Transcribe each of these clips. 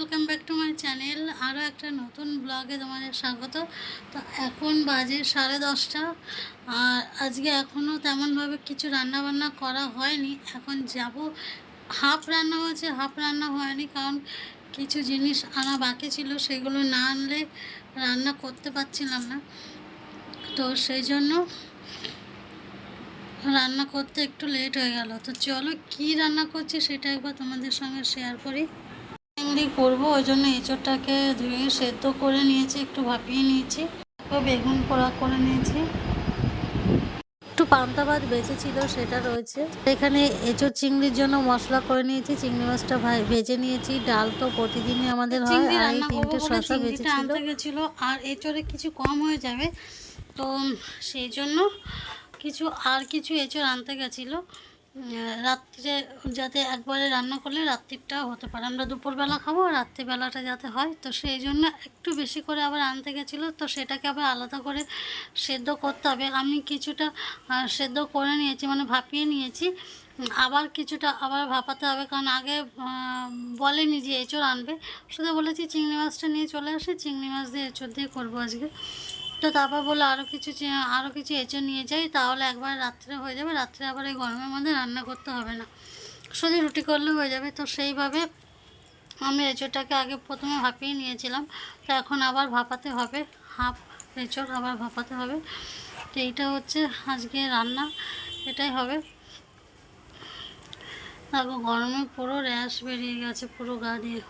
Welcome back to my channel. আরও একটা নতুন ব্লগে তোমাদের স্বাগত। তো এখন বাজে 10:30, আর আজকে এখনও তেমনভাবে কিছু রান্নাবান্না করা হয়নি। এখন যাব, হাফ রান্না হয়েছে, হাফ রান্না হয়নি, কারণ কিছু জিনিস আনা বাকি ছিল, সেগুলো না আনলে রান্না করতে পারছিলাম না। তো সেই জন্য রান্না করতে একটু লেট হয়ে গেল। তো চলো কী রান্না করছি সেটা একবার তোমাদের সঙ্গে শেয়ার করি। চিংড়ি করবো, ওই জন্য এঁচোড়টাকে ধুয়ে সেদ্ধ করে নিয়েছি, একটু ভাপিয়ে নিয়েছি, বেগুন পোড়া করে নিয়েছি, একটু পান্তা ভাত বেঁচেছিল সেটা রয়েছে। এখানে এঁচোড় চিংড়ির জন্য মশলা করে নিয়েছি, চিংড়ি মাছটা ভেজে নিয়েছি। ডাল তো প্রতিদিনই আমাদের হয়, আর এই 3টে শসা বেঁচেছিল। আনতে গেছিলো আর এঁচোড়ে কিছু কম হয়ে যাবে, তো সেই জন্য কিছু এঁচোড় আনতে গেছিলো রাত্রে, যাতে একবারে রান্না করলে রাত্রিটাও হতে পারে, আমরা দুপুরবেলা খাবো আর রাত্রিবেলাটা যাতে হয়। তো সেই জন্য একটু বেশি করে আবার আনতে গেছিলো, তো সেটাকে আবার আলাদা করে সেদ্ধ করতে হবে। আমি কিছুটা সেদ্ধ করে নিয়েছি, মানে ভাপিয়ে নিয়েছি, আবার কিছুটা আবার ভাপাতে হবে, কারণ আগে বলেনি যে এঁচোড় আনবে, শুধু বলেছি চিংড়ি মাছটা নিয়ে চলে আসে, চিংড়ি মাছ দিয়ে এঁচোড় দিয়ে করবো আজকে। তো তারপর বললো আরও কিছু এঁচোড় নিয়ে যাই, তাহলে একবার রাত্রে হয়ে যাবে, রাত্রে আবার এই গরমের মধ্যে রান্না করতে হবে না, শুধু রুটি করলে হয়ে যাবে। তো সেইভাবে আমি এঁচোড়টাকে আগে প্রথমে ভাপিয়ে নিয়েছিলাম, তো এখন আবার ভাপাতে হবে, হাফ এঁচোড় আবার ভাপাতে হবে। তো এইটা হচ্ছে আজকে রান্না, এটাই হবে। দেখো গরমে পুরো র্যাশ বেরিয়ে গেছে পুরো গা দিয়ে।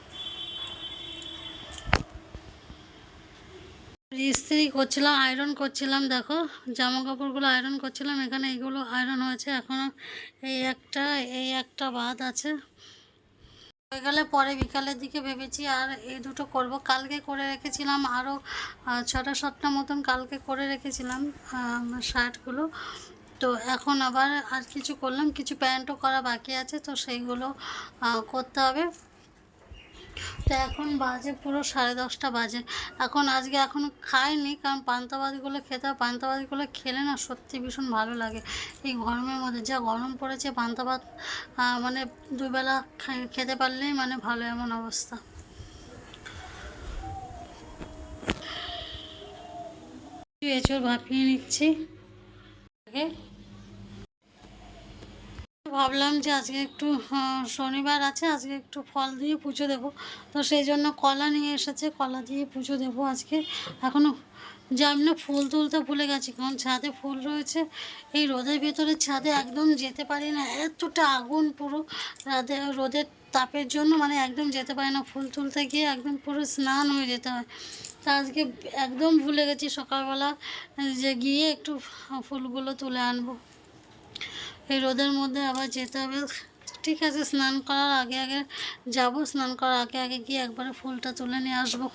ইস্ত্রি করছিলাম, আয়রন করছিলাম, দেখো জামা কাপড়গুলো আয়রন করছিলাম, এখানে এইগুলো আয়রন হয়েছে, এখনও এই একটা বাদ আছে, হয়ে গেলে পরে বিকালের দিকে ভেবেছি আর এই দুটো করব। কালকে করে রেখেছিলাম আরও 6-7টা মতন কালকে করে রেখেছিলাম শার্টগুলো, তো এখন আবার আর কিছু করলাম, কিছু প্যান্টও করা বাকি আছে, তো সেইগুলো করতে হবে। তো এখন বাজে পুরো 10:30 বাজে। আজকে এখনও খাইনি, কারণ পান্তা ভাতগুলো খেতে হয়, পান্তা ভাতগুলো খেলে না সত্যি ভীষণ ভালো লাগে। এই গরমের মধ্যে যা গরম পড়েছে, পান্তা ভাত মানে দুবেলা খেতে পারলেই মানে ভালো, এমন অবস্থা। এঁচোড় ভাপিয়ে নিচ্ছি। ভাবলাম যে আজকে একটু শনিবার আছে, আজকে একটু ফল দিয়ে পুজো দেবো, তো সেই জন্য কলা নিয়ে এসেছে, কলা দিয়ে পুজো দেবো আজকে। এখনও আমি না ফুল তুলতে ভুলে গেছি, কারণ ছাদে ফুল রয়েছে, এই রোদের ভেতরে ছাদে একদম যেতে পারি না, এতটা আগুন পুরো, রোদের তাপের জন্য মানে একদম যেতে পারি না, ফুল তুলতে গিয়ে একদম পুরো স্নান হয়ে যেতে হয়। তা আজকে একদম ভুলে গেছি সকালবেলা যে গিয়ে একটু ফুলগুলো তুলে আনবো, এই রোদের মধ্যে আবার যেতে হবে। ঠিক আছে, স্নান করার আগে যাব, স্নান করার আগে গিয়ে একবারে ফুলটা তুলে নিয়ে আসবো।